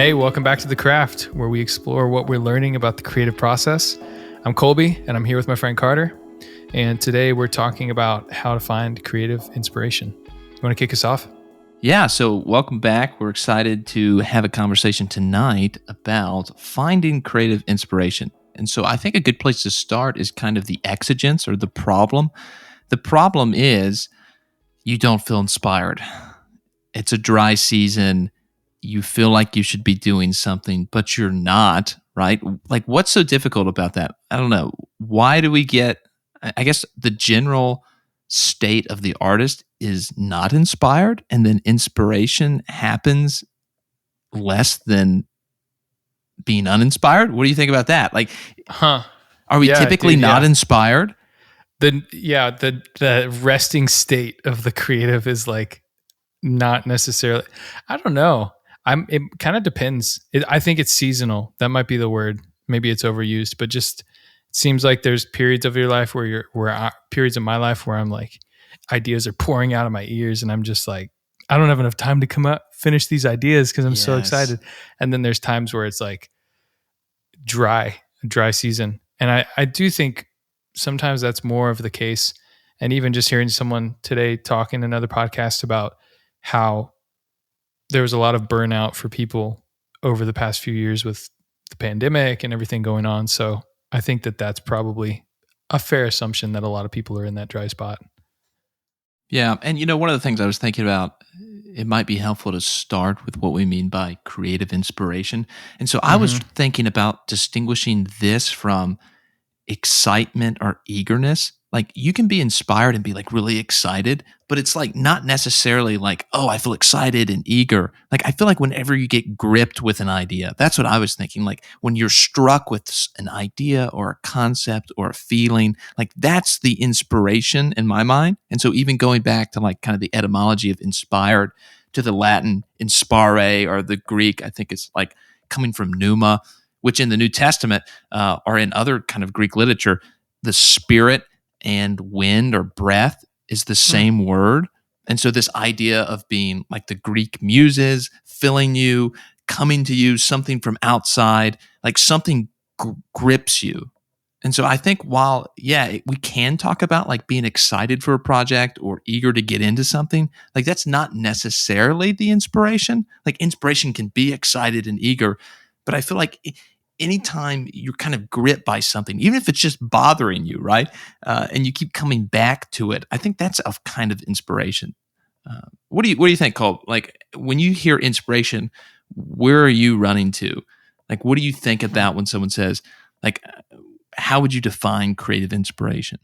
Hey, welcome back to The Craft, where we explore what we're learning about the creative process. I'm Colby, and I'm here with my friend Carter. And today we're talking about how to find creative inspiration. You want to kick us off? Yeah, so welcome back. We're excited to have a conversation tonight about finding creative inspiration. And so I think a good place to start is kind of the exigence or the problem. The problem is you don't feel inspired. It's a dry season. You feel like you should be doing something, but you're not, right? Like, what's so difficult about that? I don't know. Why do we get, I guess, the general state of the artist is not inspired, and then inspiration happens less than being uninspired? What do you think about that? Like, are we typically not inspired? The resting state of the creative is like not necessarily. I don't know. It kind of depends. I think it's seasonal. That might be the word. Maybe it's overused, but just it seems like there's periods of your life periods of my life where I'm like, ideas are pouring out of my ears, and I'm just like, I don't have enough time to finish these ideas because I'm so excited. And then there's times where it's like dry season, and I do think sometimes that's more of the case. And even just hearing someone today talk in another podcast about how there was a lot of burnout for people over the past few years with the pandemic and everything going on. So I think that that's probably a fair assumption that a lot of people are in that dry spot. Yeah. And, one of the things I was thinking about, it might be helpful to start with what we mean by creative inspiration. And so I was thinking about distinguishing this from excitement or eagerness. Like, you can be inspired and be like really excited, but it's like not necessarily like, oh, I feel excited and eager. Like, I feel like whenever you get gripped with an idea, that's what I was thinking. Like, when you're struck with an idea or a concept or a feeling, like that's the inspiration in my mind. And so even going back to like kind of the etymology of inspired to the Latin inspire, or the Greek, I think it's like coming from pneuma, which in the New Testament or in other kind of Greek literature, the spirit and wind or breath is the same word. And so this idea of being like the Greek muses filling you, coming to you, something from outside, like something grips you. And so I think while, we can talk about like being excited for a project or eager to get into something, like that's not necessarily the inspiration. Like, inspiration can be excited and eager, but I feel like anytime you're kind of gripped by something, even if it's just bothering you, right? And you keep coming back to it, I think that's a kind of inspiration. What do you think, Cole? Like, when you hear inspiration, where are you running to? Like, what do you think about when someone says, like, how would you define creative inspiration?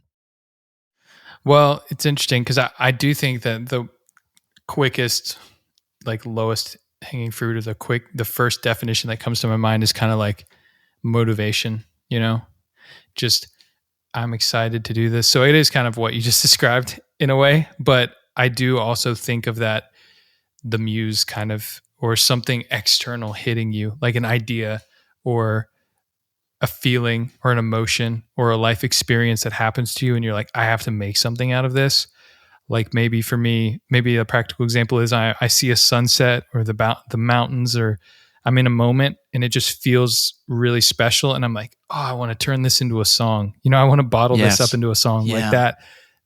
Well, it's interesting because I do think that the quickest, like lowest hanging fruit, or the first definition that comes to my mind is kind of like motivation, just I'm excited to do this. So it is kind of what you just described in a way, but I do also think of that, the muse kind of, or something external hitting you, like an idea or a feeling or an emotion or a life experience that happens to you. And you're like, I have to make something out of this. Like, maybe for me, maybe a practical example is I see a sunset or the mountains, or I'm in a moment and it just feels really special. And I'm like, oh, I want to turn this into a song. I want to bottle this up into a song, like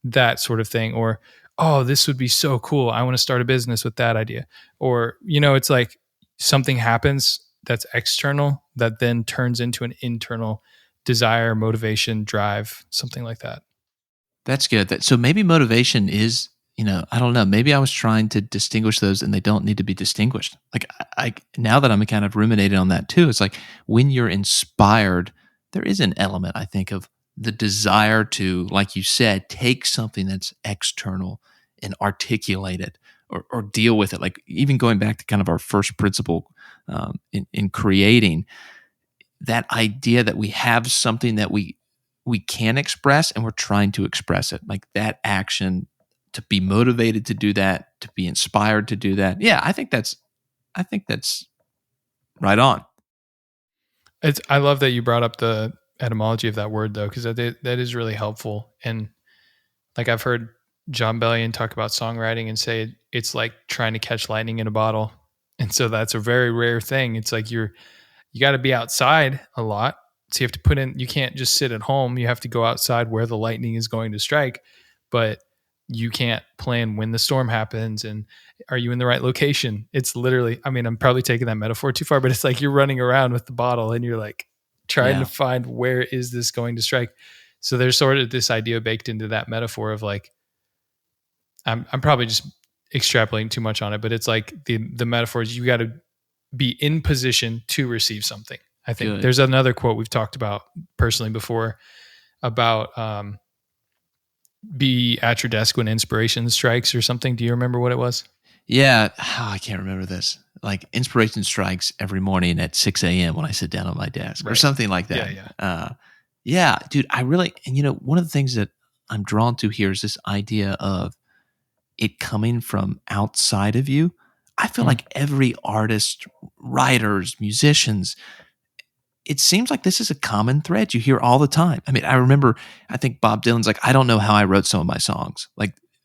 that sort of thing. Or, oh, this would be so cool. I want to start a business with that idea. Or, it's like something happens that's external that then turns into an internal desire, motivation, drive, something like that. That's good. So maybe motivation is, I don't know. Maybe I was trying to distinguish those, and they don't need to be distinguished. Like, I now that I'm kind of ruminating on that too, it's like when you're inspired, there is an element, I think, of the desire to, like you said, take something that's external and articulate it or deal with it. Like, even going back to kind of our first principle in creating, that idea that we have something that we can express and we're trying to express it, like that action, to be motivated to do that, to be inspired to do that. Yeah, I think that's right on. I love that you brought up the etymology of that word, though, because that is really helpful. And like, I've heard John Bellion talk about songwriting and say it's like trying to catch lightning in a bottle. And so that's a very rare thing. It's like you got to be outside a lot. So you have to you can't just sit at home. You have to go outside where the lightning is going to strike, but you can't plan when the storm happens and are you in the right location? It's literally, I mean, I'm probably taking that metaphor too far, but it's like you're running around with the bottle and you're like trying to Yeah, find where is this going to strike. So there's sort of this idea baked into that metaphor of like, I'm probably just extrapolating too much on it, but it's like the metaphor is you got to be in position to receive something. I think good. there's another quote we've talked about personally before about be at your desk when inspiration strikes or something. Do you remember what it was? Yeah, I can't remember this. Like inspiration strikes every morning at 6 a.m. when I sit down at my desk or Right. something like Yeah, that. yeah. Yeah, dude, I really, and one of the things that I'm drawn to here is this idea of it coming from outside of you. I feel Hmm. like every artist, writers, musicians, it seems like this is a common thread you hear all the time. I mean, I remember, I think Bob Dylan's like, I don't know how I wrote some of my songs.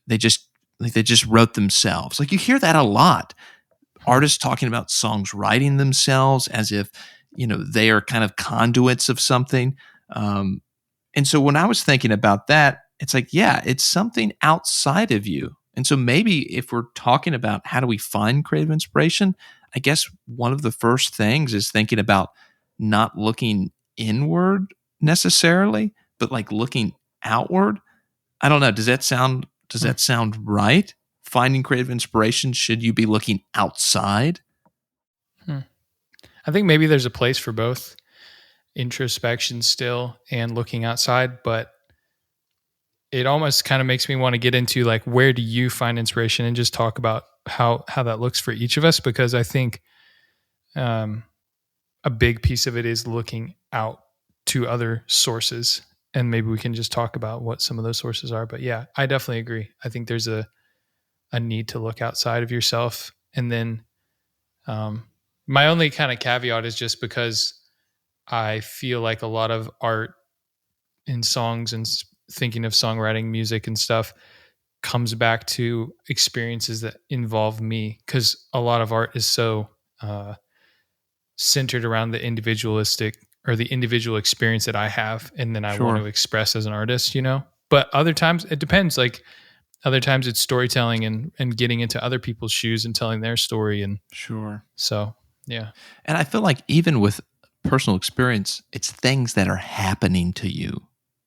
They just, they just wrote themselves. Like you hear that a lot. Hmm. Artists talking about songs writing themselves as if, they are kind of conduits of something. Um, and so when I was thinking about that, it's like, yeah, it's something outside of you. And so maybe if we're talking about how do we find creative inspiration, I guess one of the first things is thinking about not looking inward necessarily, but like looking outward. I don't know. Does Hmm. that sound right? Finding creative inspiration, should you be looking outside? Hmm. I think maybe there's a place for both introspection still and looking outside, but it almost kind of makes me want to get into like where do you find inspiration and just talk about how that looks for each of us because I think um, a big piece of it is looking out to other sources and maybe we can just talk about what some of those sources are. But yeah, I definitely agree. I think there's a need to look outside of yourself. And then my only kind of caveat is just because I feel like a lot of art in songs and thinking of songwriting music and stuff comes back to experiences that involve me because a lot of art is so uh, centered around the individualistic or the individual experience that I have and then I want to Sure. express as an artist, But other times it depends. Like other times it's storytelling and getting into other people's shoes and telling their story. And Sure. so, yeah. And I feel like even with personal experience, it's things that are happening to you,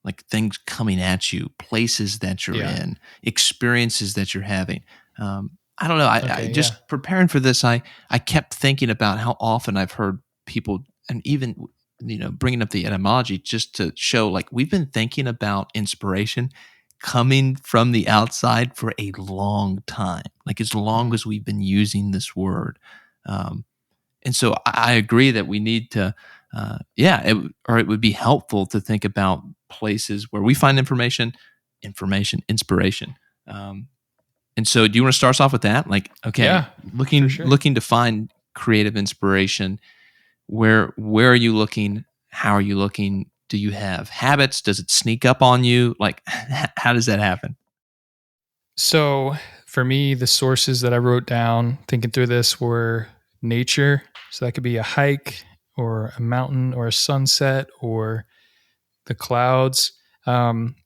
like things coming at you, places that you're Yeah. in, experiences that you're having. I don't know. I Okay. Yeah. just preparing for this, I kept thinking about how often I've heard people, and even bringing up the etymology just to show, like we've been thinking about inspiration coming from the outside for a long time, like as long Mm. as we've been using this word. Um, and so I agree that we need to, or it would be helpful to think about places where we find inspiration. Um, and so, do you want to start us off with that? Like, okay, Yeah, for sure. looking to find creative inspiration. Where are you looking? How are you looking? Do you have habits? Does it sneak up on you? Like, how does that happen? So for me, the sources that I wrote down thinking through this were nature. So that could be a hike or a mountain or a sunset or the clouds. Um,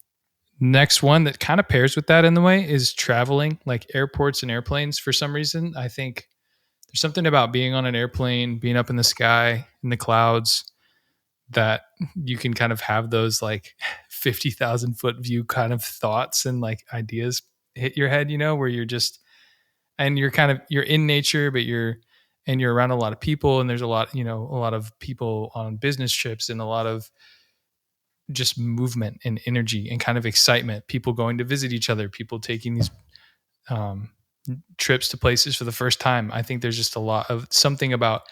Next one that kind of pairs with that in the way is traveling, like airports and airplanes. For some reason, I think there's something about being on an airplane, being up in the sky, in the clouds, that you can kind of have those like 50,000 foot view kind of thoughts and like ideas hit your head, where you're just, and you're in nature, but you're around a lot of people and there's a lot of people on business trips and a lot of just movement and energy and kind of excitement, people going to visit each other, people taking these um, trips to places for the first time. I think there's just a lot of something about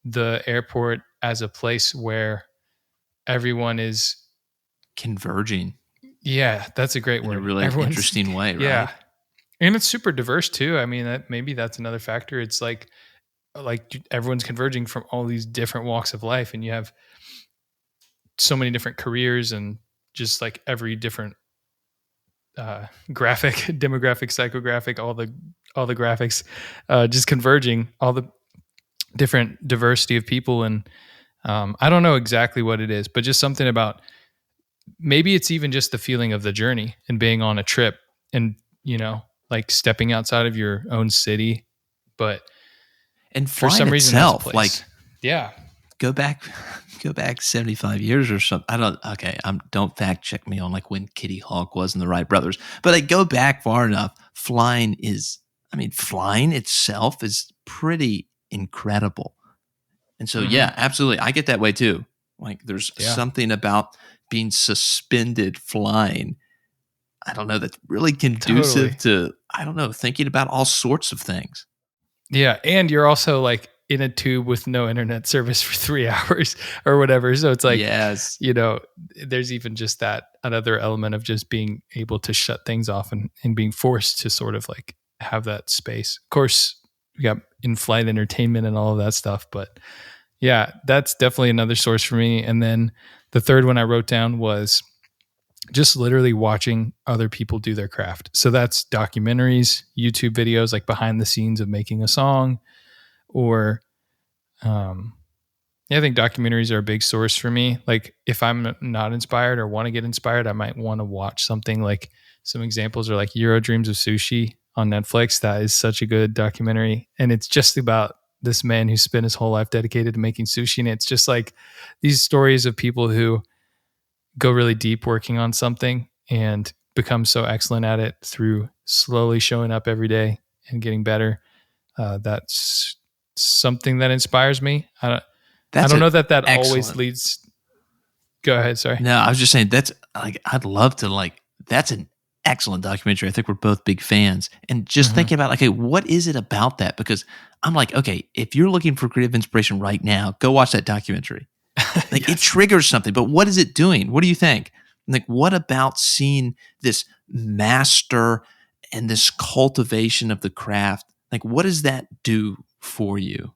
the airport as a place where everyone is, Converging yeah, that's a great in a word. really Everyone's, interesting way, yeah. right? And it's super diverse too. I mean, maybe that's another factor. It's like everyone's converging from all these different walks of life and you have so many different careers and just like every different graphic, demographic, psychographic, all the graphics, just converging, all the different diversity of people. And I don't know exactly what it is, but just something about, maybe it's even just the feeling of the journey and being on a trip and, like stepping outside of your own city. But And for flying some reason, that's a itself, like place. Yeah. go back go back 75 years or something. I don't okay, don't fact check me on like when Kitty Hawk was in the Wright brothers, but I go back far enough. Flying itself is pretty incredible. And so Mm-hmm. yeah, absolutely. I get that way too. Like there's Yeah. something about being suspended flying. I don't know, that's really conducive Totally. to, I don't know, thinking about all sorts of things. Yeah. And you're also like in a tube with no internet service for 3 hours or whatever. So it's like, Yes. there's even just that another element of just being able to shut things off and being forced to sort of like have that space. Of course, we got in-flight entertainment and all of that stuff, but yeah, that's definitely another source for me. And then the third one I wrote down was just literally watching other people do their craft. So that's documentaries, YouTube videos, like behind the scenes of making a song, or yeah, I think documentaries are a big source for me. Like if I'm not inspired or want to get inspired, I might want to watch something. Like some examples are like Euro Dreams of Sushi on Netflix. That is such a good documentary. And it's just about this man who spent his whole life dedicated to making sushi. And it's just like these stories of people who go really deep working on something and become so excellent at it through slowly showing up every day and getting better. That's something that inspires me. I don't know that always excellent. leads. Go ahead. Sorry. No, I was just saying that's like I'd love to like that's an excellent documentary. I think we're both big fans. And just Mm-hmm. thinking about okay, what is it about that? Because I'm like, okay, if you're looking for creative inspiration right now, go watch that documentary. Like it Yes. triggers something, but what is it doing? What do you think? Like what about seeing this master and this cultivation of the craft? Like what does that do for you?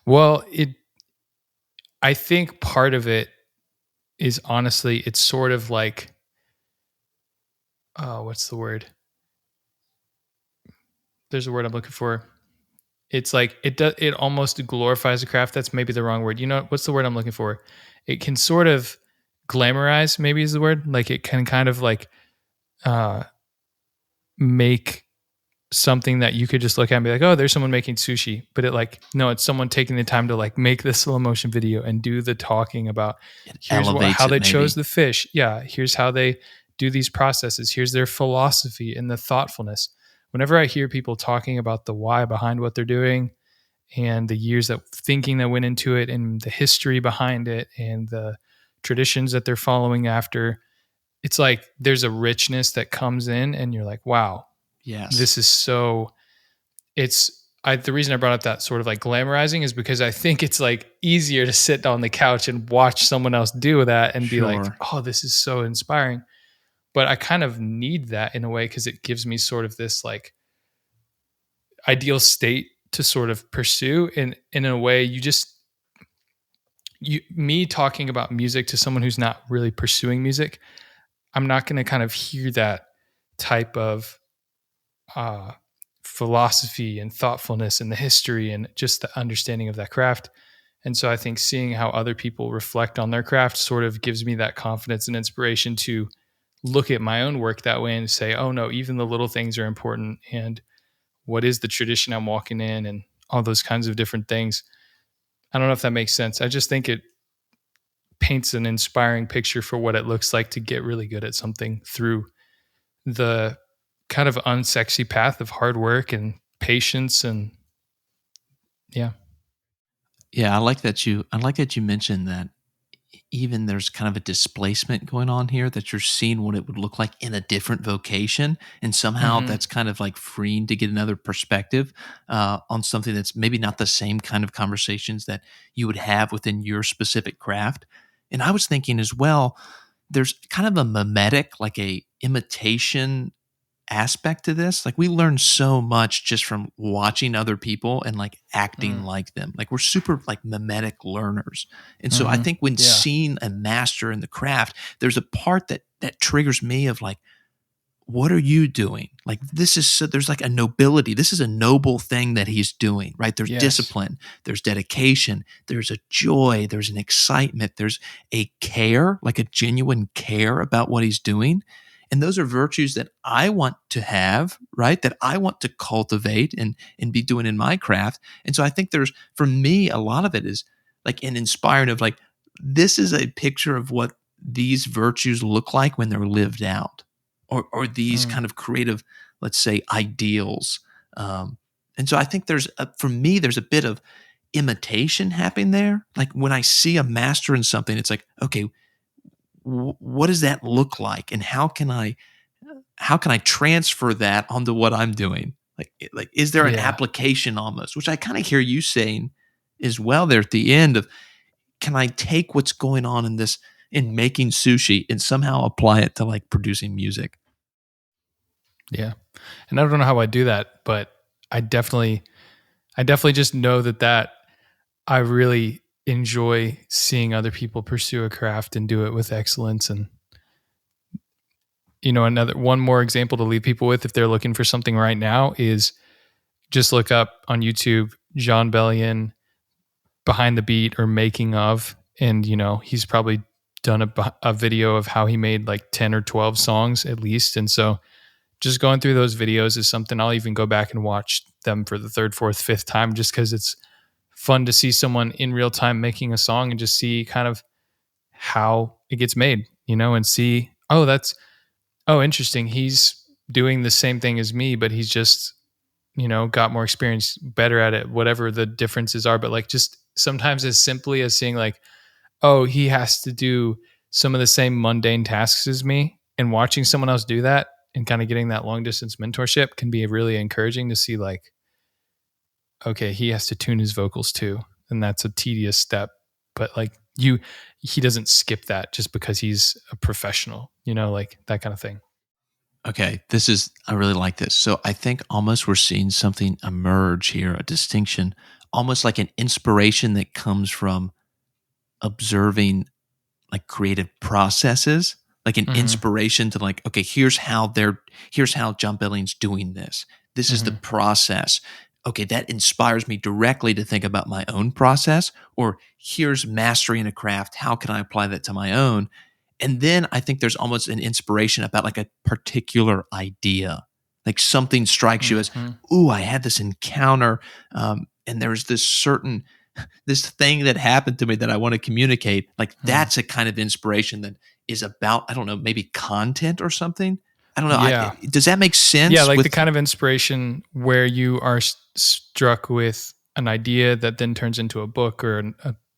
Well, I think part of it is honestly, it's sort of like, oh, what's the word? There's a word I'm looking for. It's like it almost glorifies the craft. That's maybe the wrong word. What's the word I'm looking for? It can sort of glamorize, maybe is the word. Like it can kind of like uh make something that you could just look at and be like, oh, there's someone making sushi. But no, it's someone taking the time to like make the slow motion video and do the talking about It here's elevates how it they chose maybe. the fish. Yeah. Here's how they do these processes. Here's their philosophy and the thoughtfulness. Whenever I hear people talking about the why behind what they're doing and the years that thinking that went into it and the history behind it and the traditions that they're following after, it's like there's a richness that comes in and you're like, wow, Yes. this is so the reason I brought up that sort of like glamorizing is because I think it's like easier to sit on the couch and watch someone else do that and be like, Sure. oh, this is so inspiring. But I kind of need that in a way because it gives me sort of this like ideal state to sort of pursue. And in a way, me talking about music to someone who's not really pursuing music, I'm not going to kind of hear that type of uh, philosophy and thoughtfulness and the history and just the understanding of that craft. And so I think seeing how other people reflect on their craft sort of gives me that confidence and inspiration to look at my own work that way and say, oh no, even the little things are important. And what is the tradition I'm walking in and all those kinds of different things. I don't know if that makes sense. I just think it paints an inspiring picture for what it looks like to get really good at something through the kind of unsexy path of hard work and patience and yeah. Yeah, I like that you mentioned that even there's kind of a displacement going on here that you're seeing what it would look like in a different vocation, and somehow Mm-hmm. that's kind of like freeing to get another perspective on something that's maybe not the same kind of conversations that you would have within your specific craft. And I was thinking as well, there's kind of a mimetic, like a imitation aspect to this. Like we learn so much just from watching other people and like acting like them. Like we're super like mimetic learners. And so I Mm-hmm. think when Yeah. seeing a master in the craft, there's a part that triggers me of like, what are you doing? Like, this is so, there's like a nobility. This is a noble thing that he's doing, right? There's Yes. discipline, there's dedication, there's a joy, there's an excitement, there's a care, like a genuine care about what he's doing. And those are virtues that I want to have, right? That I want to cultivate and be doing in my craft. And so I think there's, for me, a lot of it is like an inspiring of like, this is a picture of what these virtues look like when they're lived out, or these Mm. kind of creative, let's say, ideals. And so I think for me, there's a bit of imitation happening there. Like when I see a master in something, it's like, okay, what does that look like, and how can I transfer that onto what I'm doing? Like is there an Yeah. application almost, which I kind of hear you saying as well there at the end of, can I take what's going on in making sushi and somehow apply it to like producing music? Yeah. And I don't know how I do that, but I definitely just know that I really enjoy seeing other people pursue a craft and do it with excellence. And another one more example to leave people with if they're looking for something right now is just look up on YouTube John Bellion behind the beat or making of, and he's probably done a video of how he made like 10 or 12 songs at least. And so just going through those videos is something I'll even go back and watch them for the third, fourth, fifth time, just because it's fun to see someone in real time making a song and just see kind of how it gets made, and see, interesting. He's doing the same thing as me, but he's just, got more experience, better at it, whatever the differences are. But like just sometimes as simply as seeing like, oh, he has to do some of the same mundane tasks as me, and watching someone else do that and kind of getting that long distance mentorship can be really encouraging to see like, okay, he has to tune his vocals too. And that's a tedious step, but like he doesn't skip that just because he's a professional, like that kind of thing. Okay, I really like this. So I think almost we're seeing something emerge here, a distinction, almost like an inspiration that comes from observing like creative processes, like an Mm-hmm. inspiration to like, okay, here's how John Billings doing this. This is the Mm-hmm. process. Okay, that inspires me directly to think about my own process, or here's mastering a craft. How can I apply that to my own? And then I think there's almost an inspiration about like a particular idea, like something strikes you as, Mm-hmm. ooh, I had this encounter, and there's this thing that happened to me that I want to communicate. Like that's a kind of inspiration that is about, I don't know, maybe content or something. I don't know. Yeah. Does that make Yeah. sense? Like the kind of inspiration where you are struck with an idea that then turns into a book or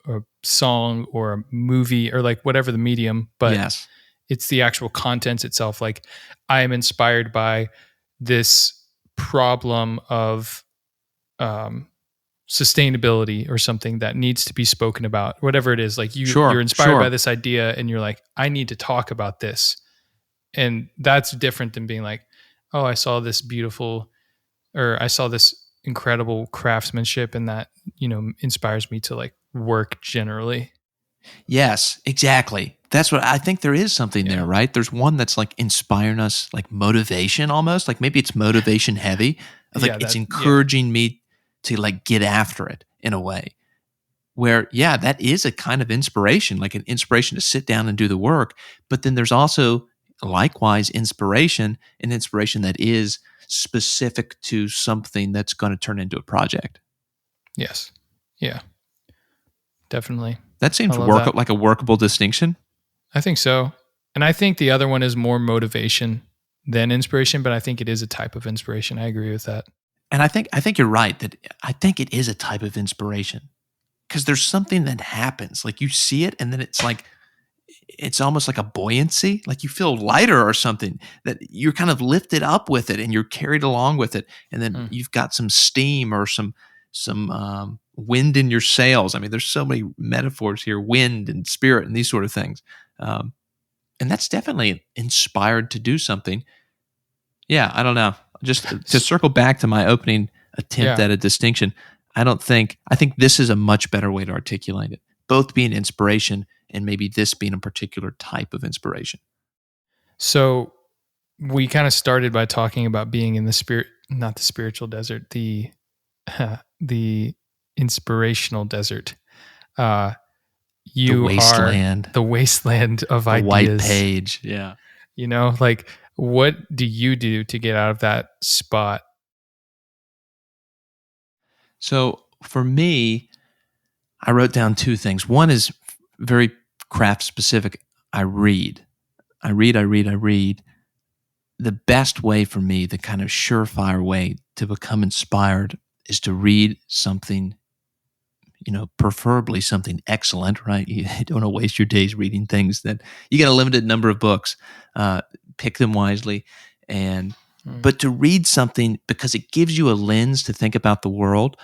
a song or a movie or like whatever the medium, but Yes. it's the actual content itself. Like I am inspired by this problem of sustainability or something that needs to be spoken about, whatever it is. Like you're inspired by this idea and you're like, I need to talk about this. And that's different than being like, oh, I saw this beautiful, or I saw this incredible craftsmanship and that, inspires me to like work generally. Yes, exactly. That's what I think. There is something there, Yeah. right? There's one that's like inspiring us, like motivation almost. Like maybe it's motivation heavy. Of like it's encouraging me to like get after it in a way where, yeah, that is a kind of inspiration, like an inspiration to sit down and do the work. But then there's also likewise an inspiration that is specific to something that's going to turn into a project. Yes. Yeah. Definitely. That seems that. like a workable distinction. I think so. And I think the other one is more motivation than inspiration, but I think it is a type of inspiration. I agree with that. And I think you're right that I think it is a type of inspiration because there's something that happens. Like you see it, and then it's almost like a buoyancy, like you feel lighter or something, that you're kind of lifted up with it and you're carried along with it, and then you've got some steam or some wind in your sails. I mean, there's so many metaphors here: wind and spirit and these sort of things, and that's definitely inspired to do something. Yeah, I don't know. Just to circle back to my opening attempt at a distinction, I think this is a much better way to articulate it, both being inspiration and maybe this being a particular type of inspiration. So we kind of started by talking about being in the spirit, not the spiritual desert, the the inspirational desert. Uh, The you are wasteland, the wasteland of the white ideas. page. Yeah. You know, like what do you do to get out of that spot? So for me, I wrote down two things. One is very craft specific. I read. I read, I read, I read. The best way for me, the kind of surefire way to become inspired is to read something, preferably something excellent, right? You don't want to waste your days reading things that you get a limited number of books. Pick them wisely. But to read something because it gives you a lens to think about the world.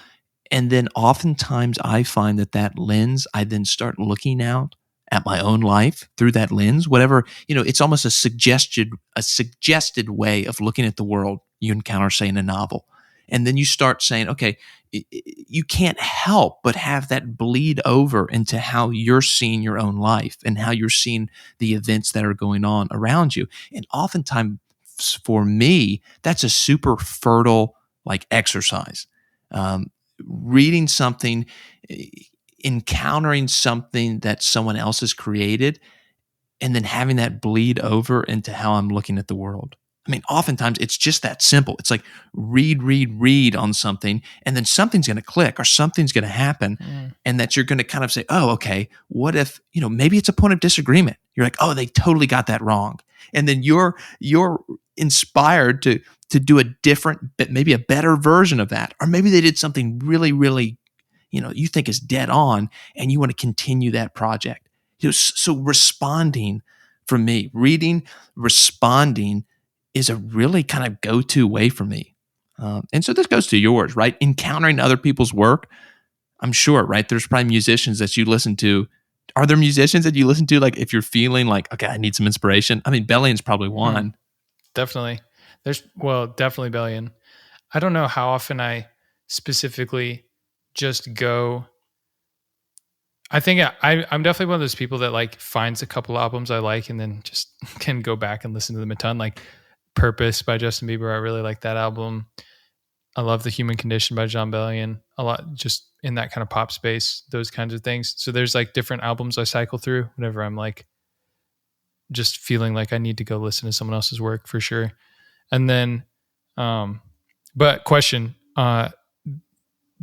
And then oftentimes I find that lens, I then start looking out at my own life through that lens, whatever, it's almost a suggested way of looking at the world you encounter, say, in a novel. And then you start saying, okay, you can't help but have that bleed over into how you're seeing your own life and how you're seeing the events that are going on around you. And oftentimes for me, that's a super fertile exercise. Reading something, encountering something that someone else has created, and then having that bleed over into how I'm looking at the world. I mean, oftentimes it's just that simple. It's like read on something, and then something's going to click or something's going to happen, and that you're going to kind of say, oh, okay, what if, maybe it's a point of disagreement. You're like, oh, they totally got that wrong. And then you're inspired to do a different, maybe a better version of that. Or maybe they did something really, really, you think is dead on, and you want to continue that project. So responding, for me, reading, responding is a really kind of go-to way for me. And so this goes to yours, right? Encountering other people's work. I'm sure, right? There's probably musicians that you listen to. Are there musicians that you listen to, like, if you're feeling like, okay, I need some inspiration? I mean, Bellion's probably one. Definitely. Definitely Bellion. I don't know how often I specifically just go. I think I'm definitely one of those people that finds a couple albums I like and then just can go back and listen to them a ton. Like Purpose by Justin Bieber. I really like that album. I love The Human Condition by John Bellion a lot, just in that kind of pop space, those kinds of things. So there's different albums I cycle through whenever I'm just feeling like I need to go listen to someone else's work for sure. And then, but question,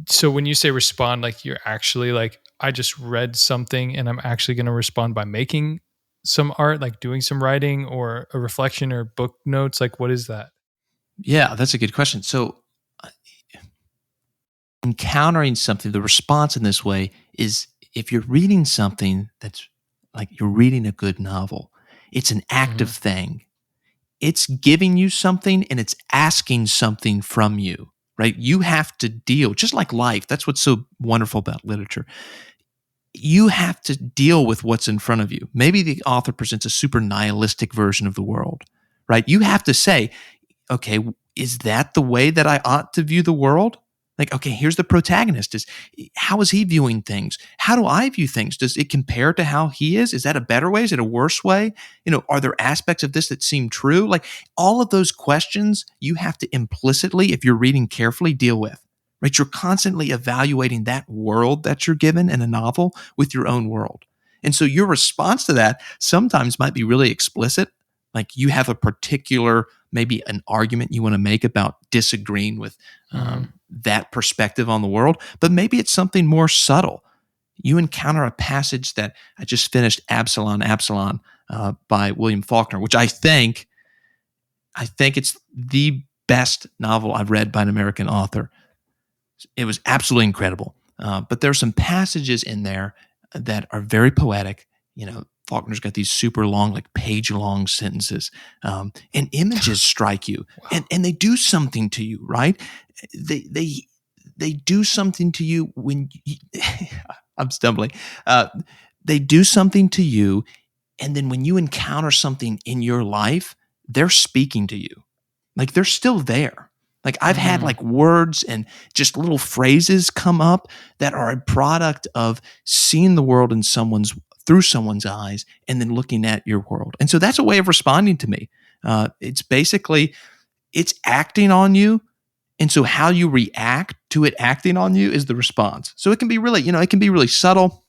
so when you say respond, you're actually I just read something and I'm actually going to respond by making some art, doing some writing or a reflection or book notes. What is that? Yeah, that's a good question. So encountering something, the response in this way is, if you're reading something that's like you're reading a good novel, it's an active thing. It's giving you something and it's asking something from you, right? You have to deal, just like life. That's what's so wonderful about literature. You have to deal with what's in front of you. Maybe the author presents a super nihilistic version of the world, right? You have to say, okay, is that the way that I ought to view the world? Okay, here's the protagonist. How is he viewing things? How do I view things? Does it compare to how he is? Is that a better way? Is it a worse way? Are there aspects of this that seem true? All of those questions you have to implicitly, if you're reading carefully, deal with, right? You're constantly evaluating that world that you're given in a novel with your own world. And so your response to that sometimes might be really explicit. You have a particular, maybe an argument you want to make about disagreeing with that perspective on the world, but maybe it's something more subtle. You encounter a passage that I just finished, Absalom, by William Faulkner, which I think it's the best novel I've read by an American author. It was absolutely incredible. But there are some passages in there that are very poetic. Faulkner's got these super long, page-long sentences, and images strike you, and they do something to you, right? They do something to you when I'm stumbling. They do something to you, and then when you encounter something in your life, they're speaking to you, they're still there. I've had words and just little phrases come up that are a product of seeing the world through someone's eyes and then looking at your world. And so that's a way of responding to me. It's basically, it's acting on you. And so how you react to it acting on you is the response. So it can be really, it can be really subtle.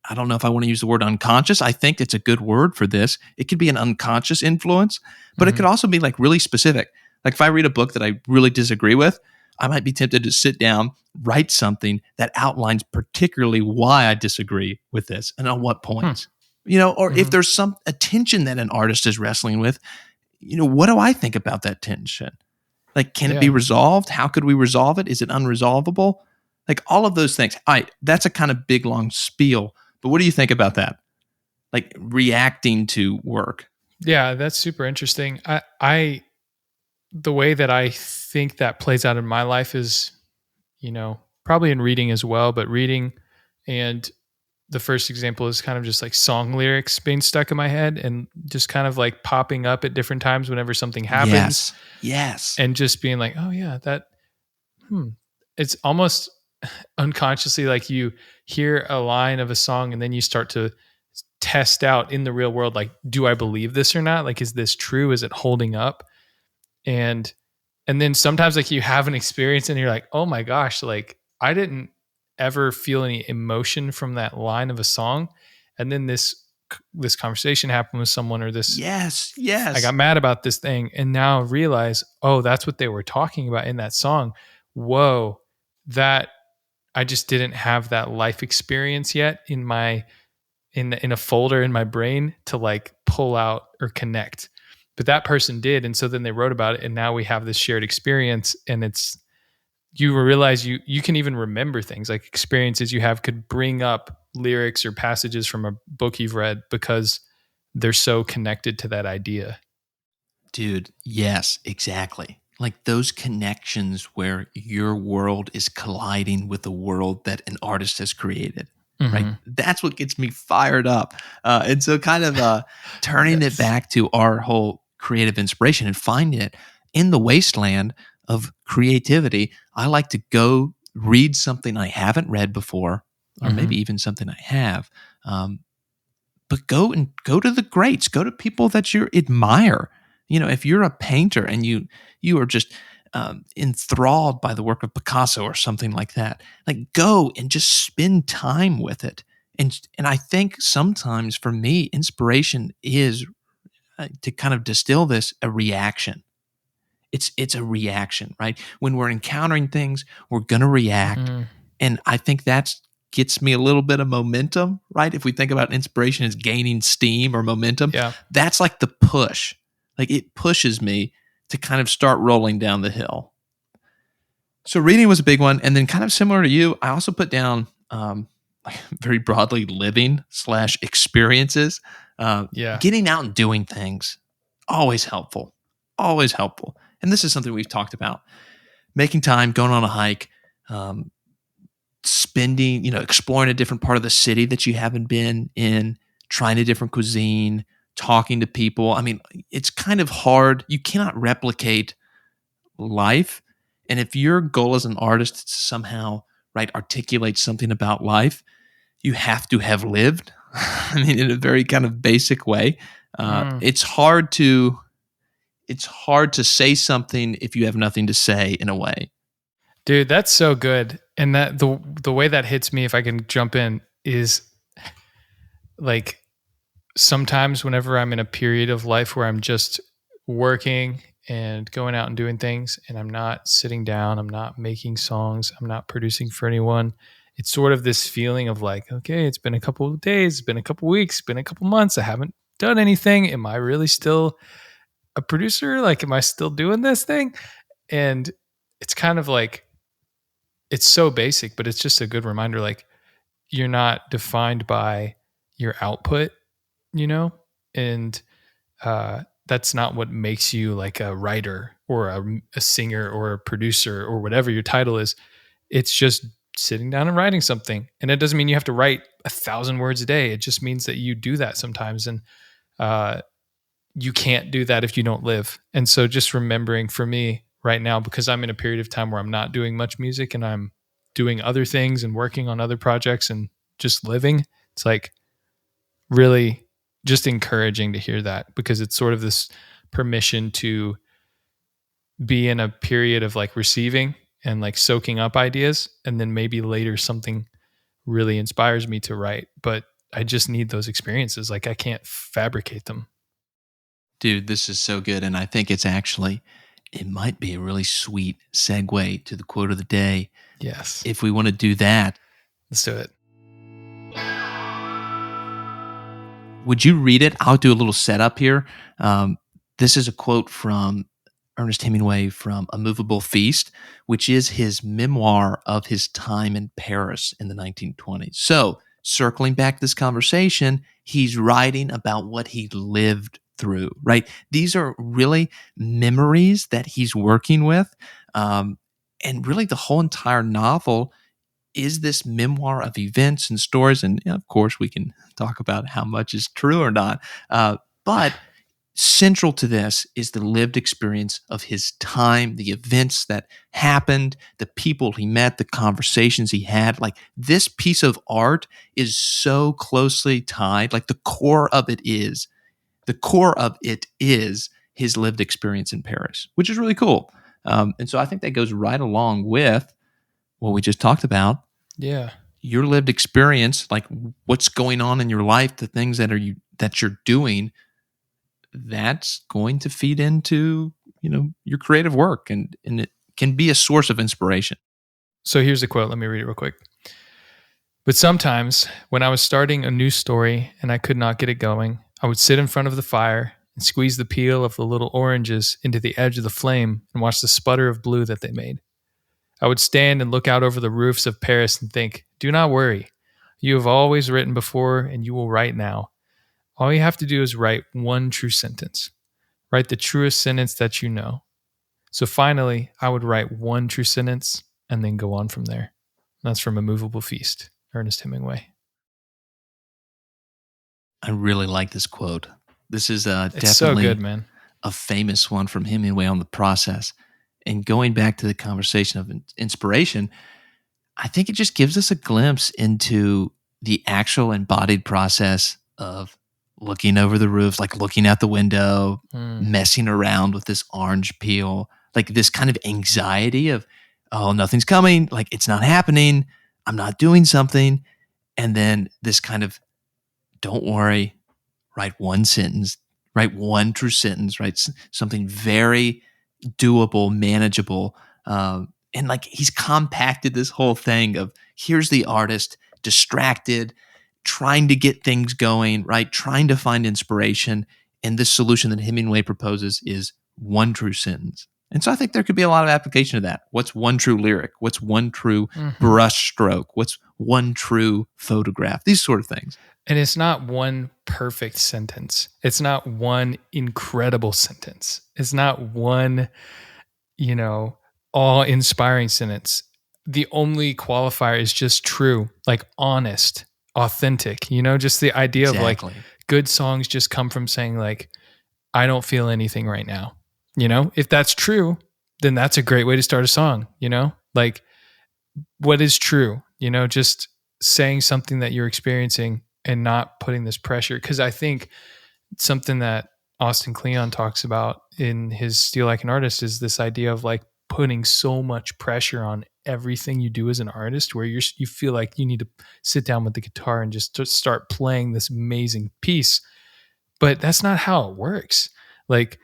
I don't know if I want to use the word unconscious. I think it's a good word for this. It could be an unconscious influence, but it could also be like really specific. Like if I read a book that I really disagree with, I might be tempted to sit down, write something that outlines particularly why I disagree with this and on what points. Or if there's a tension that an artist is wrestling with, what do I think about that tension? Like, can it be resolved? How could we resolve it? Is it unresolvable? Like all of those things. That's a kind of big, long spiel. But what do you think about that? Like reacting to work. Yeah, that's super interesting. The way that I think that plays out in my life is, probably in reading as well, but reading, and the first example is kind of just like song lyrics being stuck in my head and just kind of like popping up at different times whenever something happens. Yes. And just being like, oh yeah, it's almost unconsciously like you hear a line of a song and then you start to test out in the real world, like, do I believe this or not? Like, is this true? Is it holding up? And then sometimes like you have an experience and you're like, oh my gosh, like I didn't ever feel any emotion from that line of a song. And then this conversation happened with someone, or this, yes, I got mad about this thing and now realize, oh, that's what they were talking about in that song. Whoa, that I just didn't have that life experience yet in a folder in my brain to like pull out or connect. But that person did. And so then they wrote about it and now we have this shared experience, and you realize you can even remember things, like experiences you have could bring up lyrics or passages from a book you've read because they're so connected to that idea. Dude, yes, exactly. Like those connections where your world is colliding with the world that an artist has created, right? That's what gets me fired up. And so kind of turning it back to our whole creative inspiration and finding it in the wasteland of creativity. I like to go read something I haven't read before, or maybe even something I have. But go to the greats, go to people that you admire. If you're a painter and you are just enthralled by the work of Picasso or something like that, like go and just spend time with it. And I think sometimes for me, inspiration is to kind of distill this, a reaction. It's a reaction, right? When we're encountering things, we're gonna react, and I think that's gets me a little bit of momentum, right? If we think about inspiration as gaining steam or momentum, that's like the push. Like it pushes me to kind of start rolling down the hill. So reading was a big one. And then kind of similar to you, I also put down very broadly living/experiences. Getting out and doing things, always helpful. Always helpful. And this is something we've talked about. Making time, going on a hike, spending, exploring a different part of the city that you haven't been in, trying a different cuisine, talking to people. I mean, it's kind of hard. You cannot replicate life. And if your goal as an artist is to somehow, right, articulate something about life, you have to have lived. I mean, in a very kind of basic way. It's hard to say something if you have nothing to say, in a way. Dude, that's so good. And that the way that hits me, if I can jump in, is like sometimes whenever I'm in a period of life where I'm just working and going out and doing things and I'm not sitting down, I'm not making songs, I'm not producing for anyone, it's sort of this feeling of like, okay, it's been a couple of days, it's been a couple of weeks, it's been a couple of months, I haven't done anything. Am I really still a producer? Like, am I still doing this thing? And it's kind of like, it's so basic, but it's just a good reminder. Like, you're not defined by your output, and that's not what makes you like a writer or a singer or a producer or whatever your title is. It's just sitting down and writing something. And it doesn't mean you have to write 1,000 words a day. It just means that you do that sometimes. And you can't do that if you don't live. And so just remembering for me right now, because I'm in a period of time where I'm not doing much music and I'm doing other things and working on other projects and just living, it's like really just encouraging to hear that, because it's sort of this permission to be in a period of like receiving and like soaking up ideas, and then maybe later something really inspires me to write. But I just need those experiences. Like I can't fabricate them. Dude, this is so good. And I think it might be a really sweet segue to the quote of the day. Yes. If we want to do that, Let's do it. would you read it? I'll do a little setup here. This is a quote from Ernest Hemingway from A Movable Feast, which is his memoir of his time in Paris in the 1920s. So, circling back to this conversation, he's writing about what he lived through, right? These are really memories that he's working with. And really, the whole entire novel is this memoir of events and stories. And of course, we can talk about how much is true or not. But central to this is the lived experience of his time, the events that happened, the people he met, the conversations he had. Like this piece of art is so closely tied. Like the core of it is his lived experience in Paris, which is really cool. And so I think that goes right along with what we just talked about. Yeah. Your lived experience, like what's going on in your life, the things that you're doing, that's going to feed into, your creative work, and it can be a source of inspiration. So here's a quote. Let me read it real quick. But sometimes when I was starting a new story and I could not get it going, I would sit in front of the fire and squeeze the peel of the little oranges into the edge of the flame and watch the sputter of blue that they made. I would stand and look out over the roofs of Paris and think, do not worry. You have always written before and you will write now. All you have to do is write one true sentence. Write the truest sentence that you know. So finally, I would write one true sentence and then go on from there. That's from A Movable Feast, Ernest Hemingway. I really like this quote. This is It's definitely so good, man. a famous one from Hemingway on the process. And going back to the conversation of inspiration, I think it just gives us a glimpse into the actual embodied process of looking over the roof, like looking out the window, messing around with this orange peel, like this kind of anxiety of, oh, nothing's coming, like it's not happening, I'm not doing something. And then this kind of, don't worry, write one sentence, write one true sentence, write something very doable, manageable. And like he's compacted this whole thing of here's the artist distracted, trying to get things going, right? Trying to find inspiration. And this solution that Hemingway proposes is one true sentence. And so I think there could be a lot of application of that. What's one true lyric? What's one true brush stroke? What's one true photograph? These sort of things. And it's not one perfect sentence. It's not one incredible sentence. It's not one, awe-inspiring sentence. The only qualifier is just true, like honest, authentic, just the idea of like good songs just come from saying like, I don't feel anything right now. If that's true, then that's a great way to start a song, like what is true, just saying something that you're experiencing and not putting this pressure. Cause I think something that Austin Kleon talks about in his Steal Like an Artist is this idea of like putting so much pressure on everything you do as an artist where you feel like you need to sit down with the guitar and just start playing this amazing piece. But that's not how it works. Like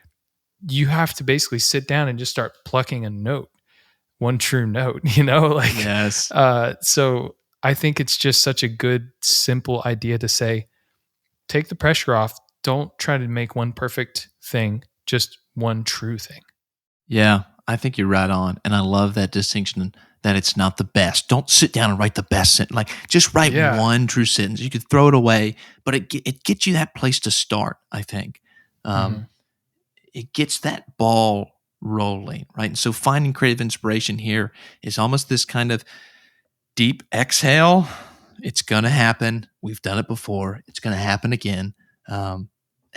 you have to basically sit down and just start plucking a note, one true note, Yes. So I think it's just such a good, simple idea to say, take the pressure off. Don't try to make one perfect thing, just one true thing. Yeah, I think you're right on. And I love that distinction that it's not the best. Don't sit down and write the best sentence. Like just write one true sentence. You could throw it away, but it gets you that place to start, I think. It gets that ball rolling, right? And so finding creative inspiration here is almost this kind of deep exhale. It's going to happen. We've done it before. It's going to happen again. And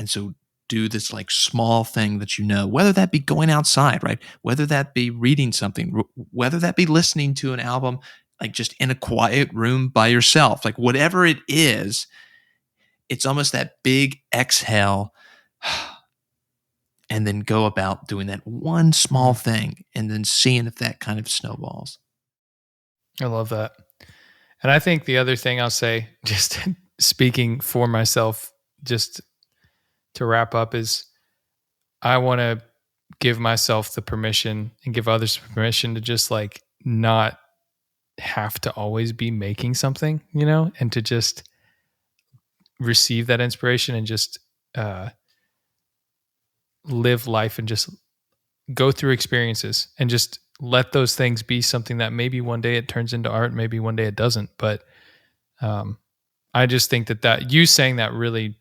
so do this like small thing that whether that be going outside, right? Whether that be reading something, whether that be listening to an album, like just in a quiet room by yourself, like whatever it is, it's almost that big exhale and then go about doing that one small thing and then seeing if that kind of snowballs. I love that. And I think the other thing I'll say, just speaking for myself, just to wrap up, is I want to give myself the permission and give others permission to just like not have to always be making something, and to just receive that inspiration and just live life and just go through experiences and just let those things be something that maybe one day it turns into art, maybe one day it doesn't. But I just think that you saying that really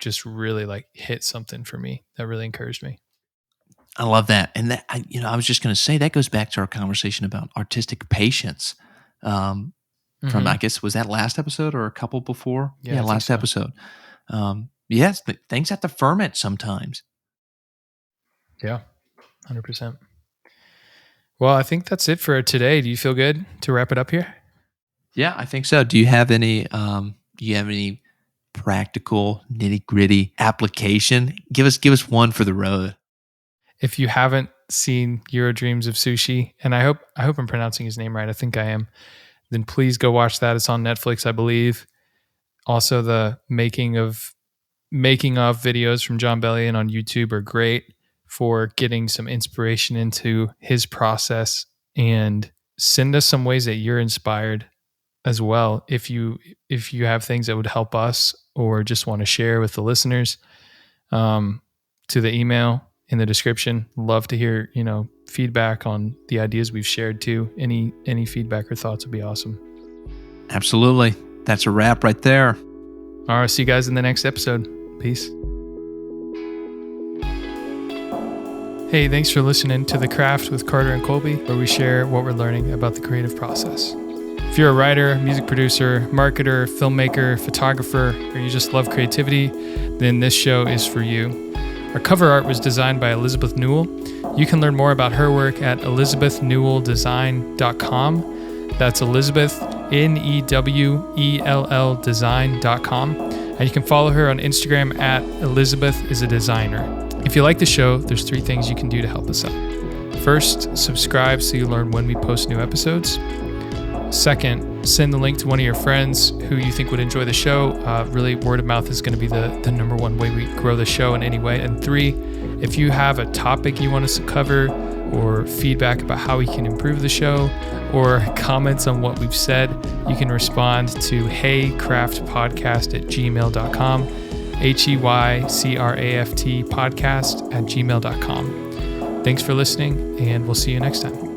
like hit something for me that really encouraged me. I love that. And that, I was just going to say that goes back to our conversation about artistic patience. From, I guess, was that last episode or a couple before? Yeah, last episode. Yes, but things have to ferment sometimes. Yeah, 100%. Well, I think that's it for today. Do you feel good to wrap it up here? Yeah, I think so. Do you have any practical nitty-gritty application? Give us one for the road. If you haven't seen Euro Dreams of Sushi, and I hope I'm pronouncing his name right, I think I am, then please go watch that. It's on Netflix, I believe. Also, the making of videos from John Bellion on YouTube are great for getting some inspiration into his process, and send us some ways that you're inspired as well. If you have things that would help us or just want to share with the listeners, to the email in the description. Love to hear, feedback on the ideas we've shared too. Any feedback or thoughts would be awesome. Absolutely. That's a wrap right there. All right. See you guys in the next episode. Peace. Hey, thanks for listening to The Craft with Carter and Colby, where we share what we're learning about the creative process. If you're a writer, music producer, marketer, filmmaker, photographer, or you just love creativity, then this show is for you. Our cover art was designed by Elizabeth Newell. You can learn more about her work at elizabethnewelldesign.com. That's Elizabeth, Newell design.com. And you can follow her on Instagram at ElizabethIsADesigner. If you like the show, there's 3 things you can do to help us out. First, subscribe so you learn when we post new episodes. Second, send the link to one of your friends who you think would enjoy the show. Really, word of mouth is going to be the number one way we grow the show in any way. And 3, if you have a topic you want us to cover, or feedback about how we can improve the show, or comments on what we've said, you can respond to heycraftpodcast@gmail.com, heycraft podcast@gmail.com. Thanks for listening, and we'll see you next time.